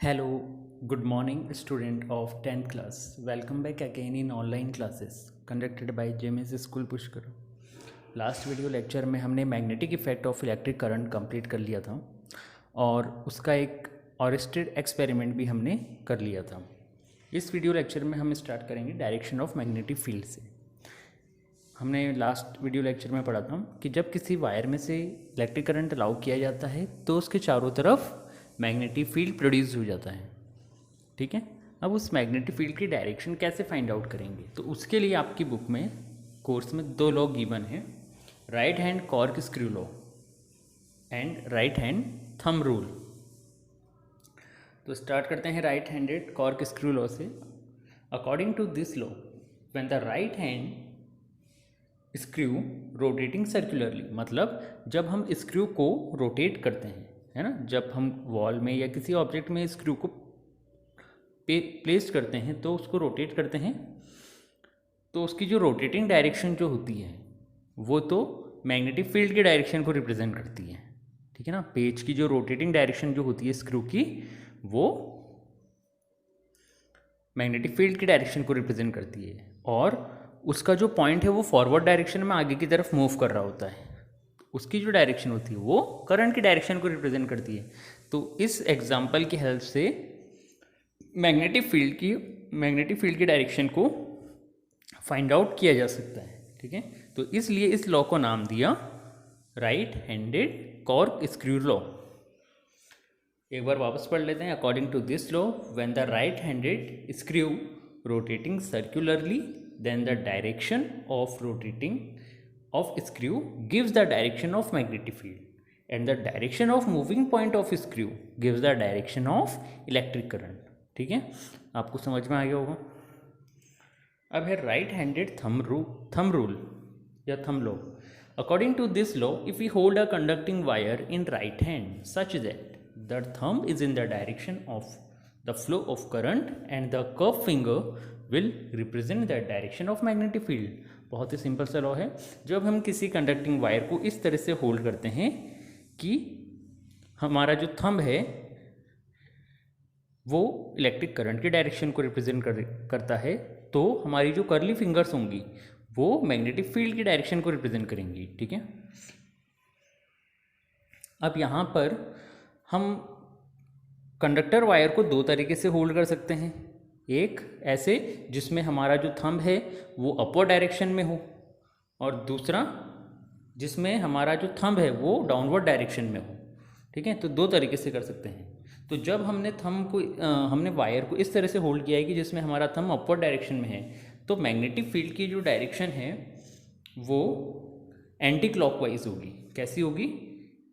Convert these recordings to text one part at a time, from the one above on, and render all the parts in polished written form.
Hello, good morning, student of 10th class. Welcome back again in online classes conducted by JMS School Pushkar. Last video lecture में हमने magnetic effect of electric current complete कर लिया था और उसका एक ऑरेस्टेड experiment भी हमने कर लिया था। इस वीडियो लेक्चर में हम स्टार्ट करेंगे डायरेक्शन ऑफ मैग्नेटिक फील्ड से। हमने लास्ट वीडियो लेक्चर में पढ़ा था कि जब किसी वायर में से इलेक्ट्रिक करंट अलाउ किया जाता है तो उसके चारों तरफ मैग्नेटिक फील्ड प्रोड्यूस हो जाता है। ठीक है, अब उस मैग्नेटिक फील्ड की डायरेक्शन कैसे फाइंड आउट करेंगे, तो उसके लिए आपकी बुक में कोर्स में दो लॉ गिवन है, right hand cork screw law and right hand thumb rule. तो स्टार्ट करते हैं right handed cork screw law से। According to this law, when the right hand screw rotating circularly, मतलब जब हम स्क्रू को रोटेट करते हैं, है ना, जब हम वॉल में या किसी ऑब्जेक्ट में स्क्रू को प्लेस करते हैं तो उसको रोटेट करते हैं, तो उसकी जो रोटेटिंग डायरेक्शन जो होती है वो तो मैग्नेटिक फील्ड की डायरेक्शन को रिप्रेजेंट करती है। ठीक है ना, पेज की जो रोटेटिंग डायरेक्शन जो होती है स्क्रू की, वो मैग्नेटिक फील्ड की डायरेक्शन को रिप्रेजेंट करती है और उसका जो पॉइंट है वो फॉरवर्ड डायरेक्शन में आगे की तरफ मूव कर रहा होता है। उसकी जो डायरेक्शन होती है वो करंट की डायरेक्शन को रिप्रेजेंट करती है। तो इस एग्जांपल की हेल्प से मैग्नेटिक फील्ड की डायरेक्शन को फाइंड आउट किया जा सकता है। ठीक है, तो इसलिए इस लॉ को नाम दिया right handed cork screw law. एक बार वापस पढ़ लेते हैं। According to this law, when the right handed screw rotating circularly, then the direction of rotating of screw gives the direction of magnetic field and the direction of moving point of screw gives the direction of electric current। ठीक है, आपको समझ में आ गया होगा। अब है right handed thumb rule या thumb law. According to this law, if we hold a conducting wire in right hand such that the thumb is in the direction of the flow of current and the curved finger will represent the direction of magnetic field। बहुत ही simple सा law है। जब हम किसी conducting wire को इस तरह से होल्ड करते हैं कि हमारा जो थंब है वो इलेक्ट्रिक करंट की डायरेक्शन को रिप्रेजेंट करता है, तो हमारी जो कर्ली फिंगर्स होंगी वो मैग्नेटिक फील्ड की डायरेक्शन को रिप्रेजेंट करेंगी। ठीक है, अब यहाँ पर हम कंडक्टर वायर को दो तरीके से होल्ड कर सकते हैं। एक ऐसे जिसमें हमारा जो थंब है वो अपवर्ड डायरेक्शन में हो, और दूसरा जिसमें हमारा जो थंब है वो डाउनवर्ड डायरेक्शन में हो। ठीक है, तो दो तरीके से कर सकते हैं। तो जब हमने हमने वायर को इस तरह से होल्ड किया है कि जिसमें हमारा थंब अपवर्ड डायरेक्शन में है, तो मैग्नेटिक फील्ड की जो डायरेक्शन है वो एंटी क्लॉकवाइज होगी। कैसी होगी?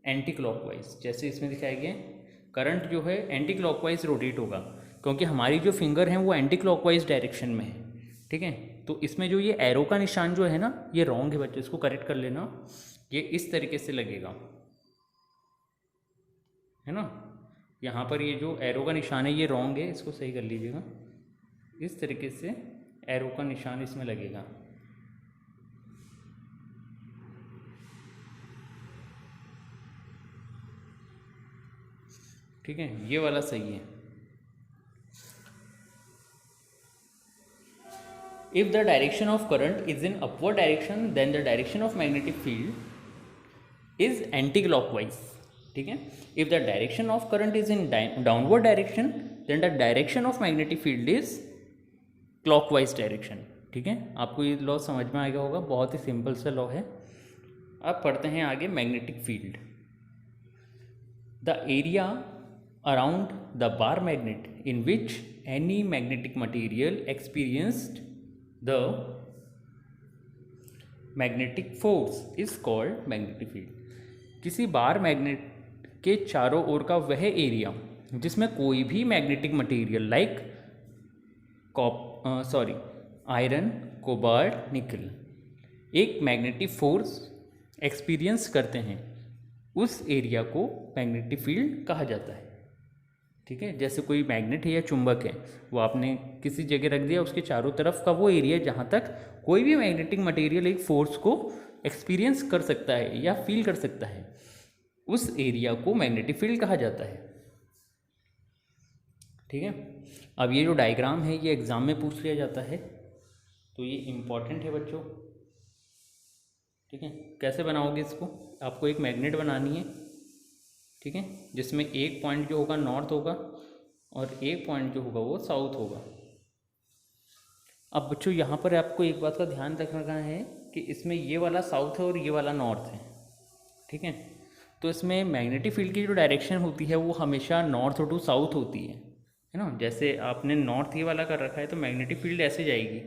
Anti clockwise. जैसे इसमें दिखाया गया है, करंट जो है एंटी क्लॉकवाइज रोटेट होगा क्योंकि हमारी जो फिंगर है वो एंटी क्लॉकवाइज डायरेक्शन में है। ठीक है, तो इसमें जो ये एरो का निशान जो है ना, ये रॉन्ग है बच्चे, इसको करेक्ट कर लेना। ये इस तरीके से लगेगा, है ना। यहाँ पर ये जो एरो का निशान है ये रॉन्ग है, इसको सही कर लीजिएगा। इस तरीके से एरो का निशान इसमें लगेगा। ठीक है, ये वाला सही है। If the direction of current is in upward direction, then the direction of magnetic field is anti-clockwise। ठीक है, if the direction of current is in downward direction, then the direction of magnetic field is clockwise direction। ठीक है, आपको ये law समझ में आ गया होगा, बहुत ही सिंपल सा लॉ है। अब पढ़ते हैं आगे magnetic field. The area around the bar magnet in which any magnetic material experienced the magnetic force is called magnetic field। किसी बार मैग्नेट के चारों ओर का वह एरिया जिसमें कोई भी magnetic material like iron, cobalt, निकल एक मैग्नेटिक फोर्स एक्सपीरियंस करते हैं, उस एरिया को मैग्नेटिक फील्ड कहा जाता है। ठीक है, जैसे कोई मैग्नेट है या चुंबक है, वो आपने किसी जगह रख दिया, उसके चारों तरफ का वो एरिया जहाँ तक कोई भी मैग्नेटिक मटेरियल एक फोर्स को एक्सपीरियंस कर सकता है या फील कर सकता है, उस एरिया को मैग्नेटिक फील्ड कहा जाता है। ठीक है। अब ये जो डायग्राम है ये एग्ज़ाम में पूछ लिया जाता है, तो ये इम्पॉर्टेंट है बच्चों। ठीक है, कैसे बनाओगे इसको? आपको एक मैग्नेट बनानी है, ठीक है, जिसमें एक पॉइंट जो होगा नॉर्थ होगा और एक पॉइंट जो होगा वो साउथ होगा। अब बच्चों यहाँ पर आपको एक बात का ध्यान रखना है कि इसमें ये वाला साउथ है और ये वाला नॉर्थ है, ठीक है। तो इसमें मैग्नेटिक फील्ड की जो डायरेक्शन होती है वो हमेशा नॉर्थ टू साउथ होती है ना। जैसे आपने नॉर्थ ये वाला कर रखा है तो मैग्नेटिक फील्ड ऐसे जाएगी,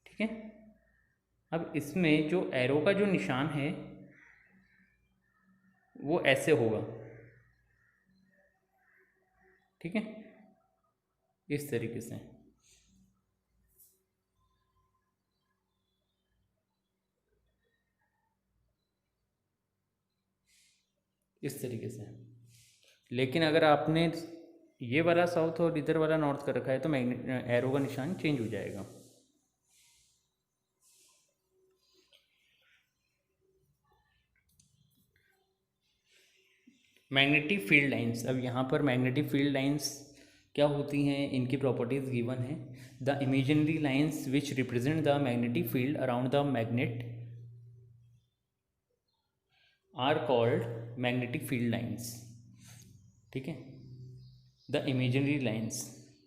ठीक है। अब इसमें जो एरो का जो निशान है वो ऐसे होगा, ठीक है, इस तरीके से। इस तरीके से। लेकिन अगर आपने ये वाला साउथ और इधर वाला नॉर्थ कर रखा है तो मैग्नेट एरो का निशान चेंज हो जाएगा। Magnetic field lines. अब यहाँ पर मैग्नेटिक फील्ड लाइंस क्या होती हैं, इनकी प्रॉपर्टीज गिवन है। The imaginary lines which represent the magnetic field around the magnet are called magnetic field lines, ठीक है। द इमेजिनरी लाइंस,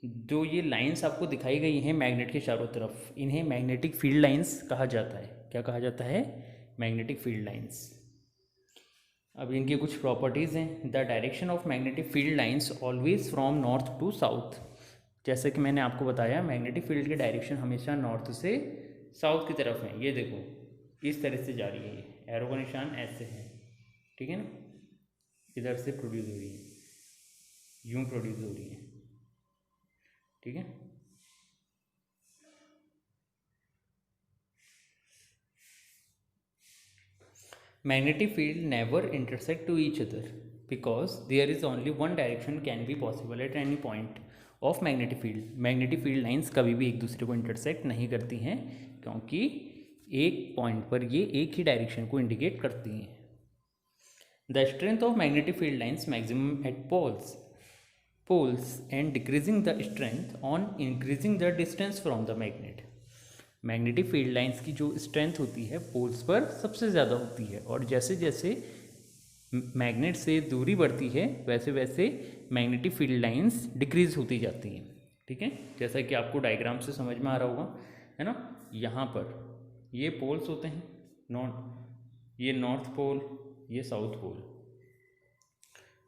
जो ये लाइंस आपको दिखाई गई हैं मैग्नेट के चारों तरफ, इन्हें मैग्नेटिक फील्ड लाइंस कहा जाता है। क्या कहा जाता है? Magnetic field lines. अब इनकी कुछ प्रॉपर्टीज़ हैं। The direction of magnetic field lines always from north to south. जैसे कि मैंने आपको बताया मैग्नेटिक फील्ड की डायरेक्शन हमेशा नॉर्थ से साउथ की तरफ है। ये देखो इस तरह से जा रही है, ये एरो का निशान ऐसे है, ठीक है ना, इधर से प्रोड्यूस हो रही है, यूं प्रोड्यूस हो रही है, ठीक है। Magnetic field never intersect to each other because there is only one direction can be possible at any point of magnetic field. Magnetic field lines कभी भी एक दूसरे को इंटरसेक्ट नहीं करती हैं क्योंकि एक पॉइंट पर ये एक ही डायरेक्शन को इंडिकेट करती हैं। The strength of magnetic field lines maximum at poles and decreasing the strength on increasing the distance from the magnet. Magnetic field lines की जो स्ट्रेंथ होती है पोल्स पर सबसे ज़्यादा होती है, और जैसे जैसे मैग्नेट से दूरी बढ़ती है वैसे वैसे मैग्नेटिक फील्ड लाइंस डिक्रीज होती जाती हैं, ठीक है। जैसा कि आपको डायग्राम से समझ में आ रहा होगा, है ना। यहाँ पर ये पोल्स होते हैं, ये नॉर्थ पोल, ये साउथ पोल,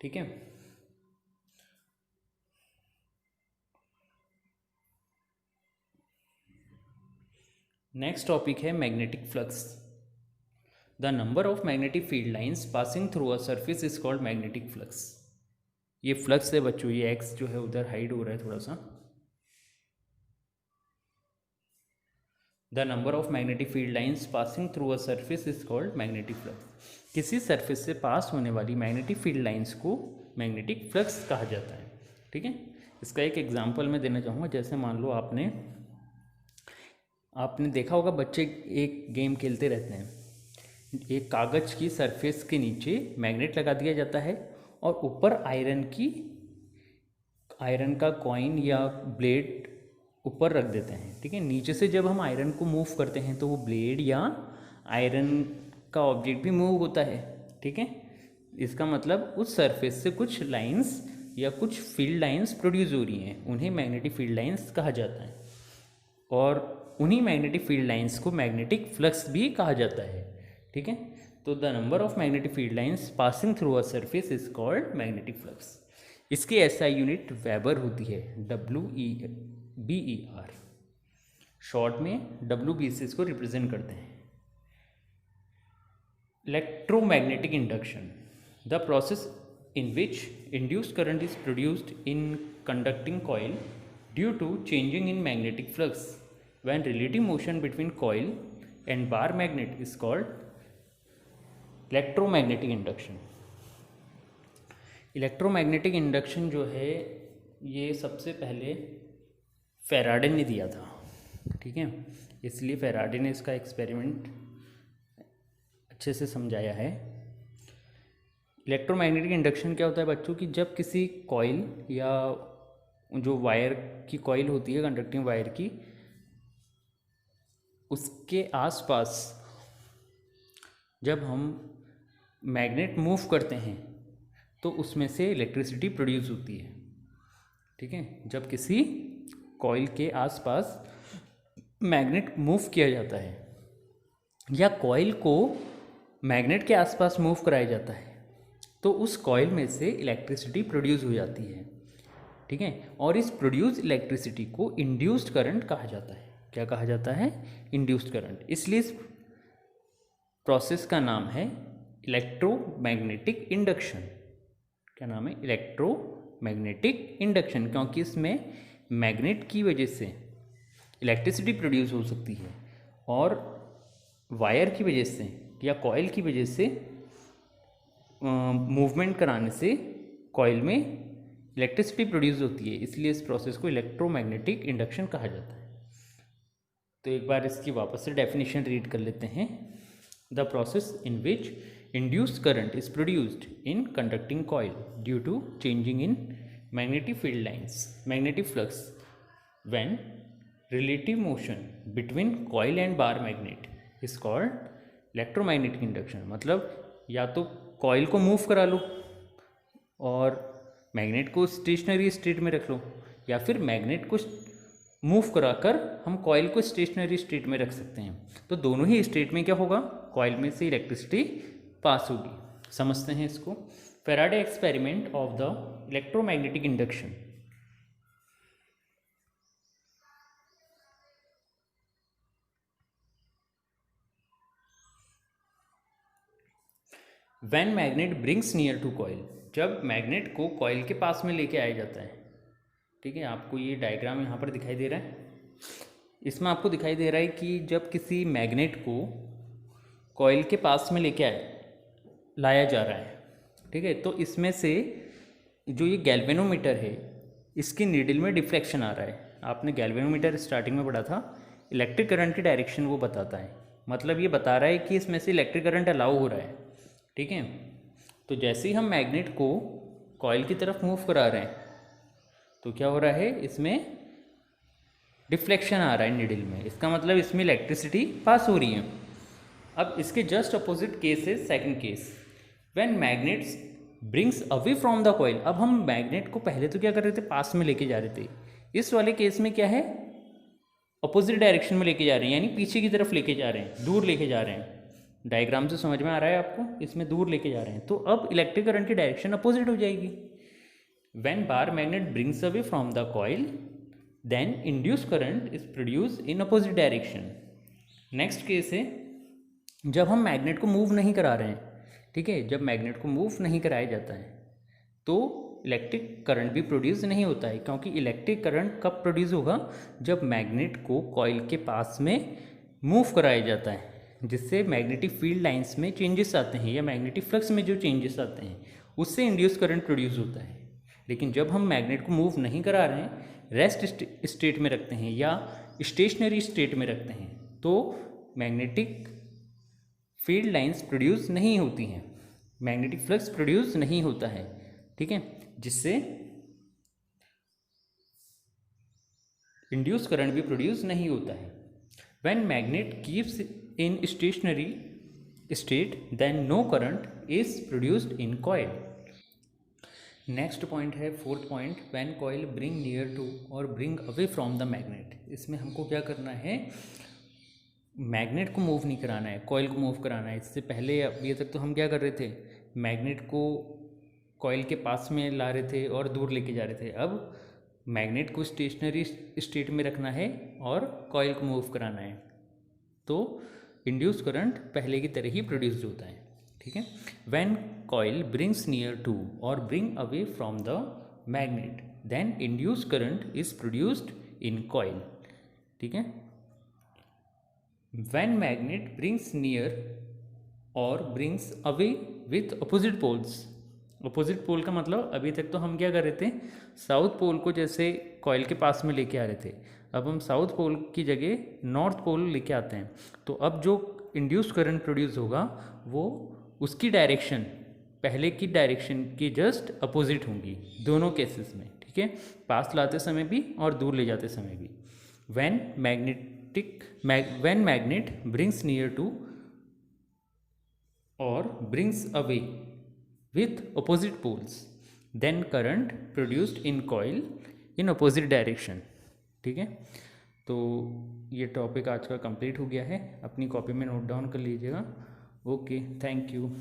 ठीक है। नेक्स्ट टॉपिक है magnetic flux. The number of magnetic field lines passing through a surface is called magnetic flux. ये फ्लक्स है बच्चों, ये एक्स जो है उधर हाइड हो रहा है थोड़ा सा। The number of magnetic field lines passing through a surface is called magnetic flux. किसी सरफेस से पास होने वाली मैग्नेटिक फील्ड लाइंस को मैग्नेटिक फ्लक्स कहा जाता है, ठीक है। इसका एक एग्जाम्पल मैं देना चाहूँगा। जैसे मान लो आपने देखा होगा बच्चे एक गेम खेलते रहते हैं, एक कागज़ की सरफेस के नीचे मैग्नेट लगा दिया जाता है और ऊपर आयरन का कॉइन या ब्लेड ऊपर रख देते हैं, ठीक है। नीचे से जब हम आयरन को मूव करते हैं तो वो ब्लेड या आयरन का ऑब्जेक्ट भी मूव होता है, ठीक है। इसका मतलब उस सरफेस से कुछ लाइंस या कुछ फील्ड लाइंस प्रोड्यूस हो रही हैं, उन्हें मैग्नेटिक फील्ड लाइंस कहा जाता है। और उन्हीं मैग्नेटिक फील्ड लाइंस को मैग्नेटिक फ्लक्स भी कहा जाता है, ठीक है। तो the number of magnetic field lines passing through a surface is called magnetic flux. इसकी एसआई यूनिट वेबर होती है, WEBER। शॉर्ट में WB से इसको रिप्रेजेंट करते हैं। Electromagnetic induction, the process in which induced current is produced in conducting coil due to changing in magnetic flux when relative motion between coil and bar magnet is called electromagnetic induction। Electromagnetic induction जो है ये सबसे पहले Faraday ने दिया था, ठीक है। इसलिए फैराडे ने इसका एक्सपेरिमेंट अच्छे से समझाया है। इलेक्ट्रोमैग्नेटिक इंडक्शन क्या होता है बच्चों कि जब किसी कॉइल या जो वायर की कॉइल होती है कंडक्टिंग वायर की, उसके आसपास जब हम मैग्नेट मूव करते हैं तो उसमें से इलेक्ट्रिसिटी प्रोड्यूस होती है। ठीक है, जब किसी कॉइल के आसपास मैग्नेट मूव किया जाता है या कॉइल को मैग्नेट के आसपास मूव कराया जाता है तो उस कॉइल में से इलेक्ट्रिसिटी प्रोड्यूस हो जाती है। ठीक है, और इस प्रोड्यूस इलेक्ट्रिसिटी को इंड्यूस्ड करंट कहा जाता है। क्या कहा जाता है? Induced current. इसलिए इस प्रोसेस का नाम है इलेक्ट्रोमैग्नेटिक इंडक्शन। क्या नाम है? इलेक्ट्रोमैग्नेटिक इंडक्शन, क्योंकि इसमें मैग्नेट की वजह से इलेक्ट्रिसिटी प्रोड्यूस हो सकती है और वायर की वजह से या कॉइल की वजह से मूवमेंट कराने से कॉइल में इलेक्ट्रिसिटी प्रोड्यूस होती है। इसलिए इस प्रोसेस को इलेक्ट्रोमैग्नेटिक इंडक्शन कहा जाता है। तो एक बार इसकी वापस से डेफिनेशन रीड कर लेते हैं। The process in which induced current is produced in conducting coil due to changing in magnetic field lines, magnetic flux when relative motion between coil and bar magnet is called electromagnetic induction. मतलब या तो coil को move करा लो और magnet को stationery state में रख लो, या फिर मैग्नेट को मूव कराकर हम कॉइल को स्टेशनरी स्टेट में रख सकते हैं। तो दोनों ही स्टेट में क्या होगा? कॉइल में से इलेक्ट्रिसिटी पास होगी। समझते हैं इसको। Faraday experiment of the electromagnetic induction. When magnet brings near to coil, जब मैग्नेट को कॉइल के पास में लेके आया जाता है। ठीक है, आपको ये डायग्राम यहाँ पर दिखाई दे रहा है। इसमें आपको दिखाई दे रहा है कि जब किसी मैग्नेट को कॉइल के पास में लेके लाया जा रहा है। ठीक है, तो इसमें से जो ये गैल्वेनोमीटर है इसकी नीडल में डिफ्लेक्शन आ रहा है। आपने गैल्वेनोमीटर स्टार्टिंग में पढ़ा था, इलेक्ट्रिक करंट की डायरेक्शन वो बताता है। मतलब ये बता रहा है कि इसमें से इलेक्ट्रिक करंट अलाउ हो रहा है। ठीक है, तो जैसे ही हम मैग्नेट को कॉइल की तरफ मूव करा रहे हैं तो क्या हो रहा है? इसमें डिफ्लेक्शन आ रहा है नीडल में। इसका मतलब इसमें इलेक्ट्रिसिटी पास हो रही है। अब इसके जस्ट अपोजिट केस है second case, when magnets brings away from the coil. अब हम मैग्नेट को पहले तो क्या कर रहे थे? पास में लेके जा रहे थे। इस वाले केस में क्या है? अपोजिट डायरेक्शन में लेके जा रहे हैं, यानी पीछे की तरफ लेके जा रहे हैं, दूर लेके जा रहे हैं। डायग्राम से समझ में आ रहा है आपको? इसमें दूर लेके जा रहे हैं। तो अब इलेक्ट्रिक करंट की डायरेक्शन अपोजिट हो जाएगी। When bar magnet brings away from the coil then induced current is produce in opposite direction. Next case है जब हम मैग्नेट को मूव नहीं करा रहे हैं। ठीक है, जब मैग्नेट को मूव नहीं कराया जाता है तो इलेक्ट्रिक करंट भी प्रोड्यूस नहीं होता है, क्योंकि इलेक्ट्रिक करंट कब प्रोड्यूस होगा? जब मैग्नेट को कॉइल के पास में मूव कराया जाता है, जिससे मैग्नेटिक फील्ड लाइंस में चेंजेस आते हैं या मैग्नेटिक फ्लक्स में जो चेंजेस आते हैं उससे इंड्यूस करंट प्रोड्यूस होता है। लेकिन जब हम मैग्नेट को मूव नहीं करा रहे हैं, रेस्ट स्टेट में रखते हैं या स्टेशनरी स्टेट में रखते हैं, तो मैग्नेटिक फील्ड लाइंस प्रोड्यूस नहीं होती हैं, मैग्नेटिक फ्लक्स प्रोड्यूस नहीं होता है। ठीक है, जिससे इंड्यूस करंट भी प्रोड्यूस नहीं होता है। When magnet keeps in stationary state then no current is produced in coil. Next point है fourth point, when coil bring near to और bring away from the magnet. इसमें हमको क्या करना है? मैग्नेट को मूव नहीं कराना है, कॉइल को मूव कराना है। इससे पहले अभी तक तो हम क्या कर रहे थे? मैग्नेट को कॉइल के पास में ला रहे थे और दूर लेके जा रहे थे। अब मैग्नेट को स्टेशनरी स्टेट में रखना है और कॉइल को मूव कराना है, तो इंड्यूस करंट पहले की तरह ही प्रोड्यूस होता है। ठीक है, when coil brings near to और bring away from the magnet then induce current is produced in coil. ठीक है, व्हेन मैग्नेट ब्रिंग्स नियर और brings away with opposite poles. Opposite pole का मतलब अभी तक तो हम क्या कर रहे थे? साउथ पोल को जैसे कॉइल के पास में लेके आ रहे थे, अब हम साउथ पोल की जगह नॉर्थ पोल लेके आते हैं। तो अब जो इंड्यूस करंट प्रोड्यूस होगा वो उसकी डायरेक्शन पहले की डायरेक्शन के जस्ट अपोजिट होंगी दोनों केसेस में, ठीक है, पास लाते समय भी और दूर ले जाते समय भी। When magnet brings near to और brings away with opposite poles, then current produced in coil in opposite direction, ठीक है। तो ये टॉपिक आज का कंप्लीट हो गया है, अपनी कॉपी में नोट डाउन कर लीजिएगा। Okay, thank you.